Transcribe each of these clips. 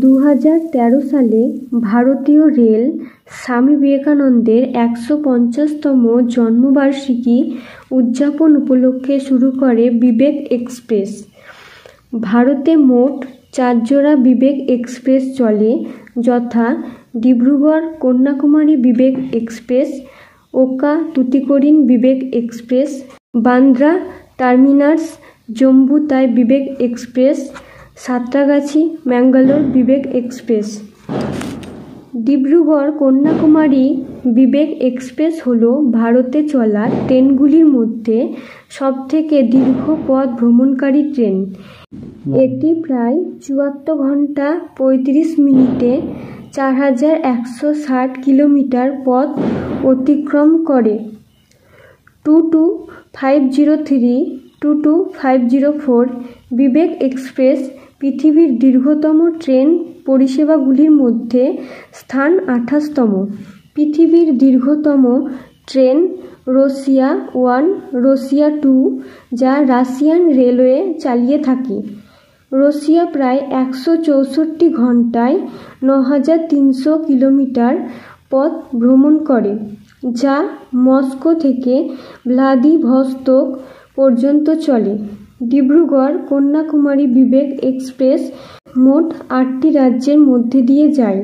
2013 সালে ভারতীয় রেল স্বামী বিবেকানন্দের 150তম জন্মবার্ষিকী উদযাপন উপলক্ষে শুরু করে বিবেক এক্সপ্রেস। ভারতে মোট 4 জোড়া বিবেক এক্সপ্রেস চলে, যথা ডিব্রুগড় কন্যাকুমারী বিবেক এক্সপ্রেস, ওকা তুতিকোরিন বিবেক এক্সপ্রেস, বান্দ্রা টার্মিনাস জম্মু তাই বিবেক এক্সপ্রেস, সাঁতরাগাছি ম্যাঙ্গালোর বিবেক এক্সপ্রেস। ডিব্রুগড় কন্যাকুমারী বিবেক এক্সপ্রেস হল ভারতে চলা ট্রেনগুলির মধ্যে সবথেকে দীর্ঘ পথ ভ্রমণকারী ট্রেন। এটি প্রায় 74 ঘন্টা 35 মিনিটে 4160 কিলোমিটার পথ অতিক্রম করে। 22503, 22504 বিবেক এক্সপ্রেস পৃথিবীর দীর্ঘতম ট্রেন পরিষেবাগুলির মধ্যে স্থান 28তম। পৃথিবীর দীর্ঘতম ট্রেন রশিয়া 1, রশিয়া 2 যা রাশিয়ান রেলওয়ে চালিয়ে থাকে। রশিয়া প্রায় 164 ঘন্টায় 9300 কিলোমিটার পথ ভ্রমণ করে, যা মস্কো থেকে ভ্লাদিভস্তক পর্যন্ত চলে। ডিব্রুগড় কন্যাকুমারী বিবেক এক্সপ্রেস মোট 8টি রাজ্যের মধ্যে দিয়ে যায়।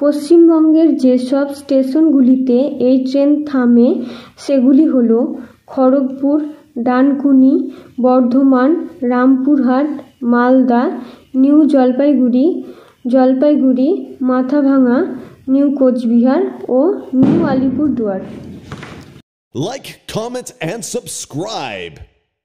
পশ্চিমবঙ্গের যেসব স্টেশনগুলিতে এই ট্রেন থামে সেগুলি হল খড়গপুর, ডানকুনি, বর্ধমান, রামপুরহাট, মালদা, নিউ জলপাইগুড়ি, জলপাইগুড়ি, মাথাভাঙা, নিউ কোচবিহার ও New Alipurduar. Like, comment, and subscribe.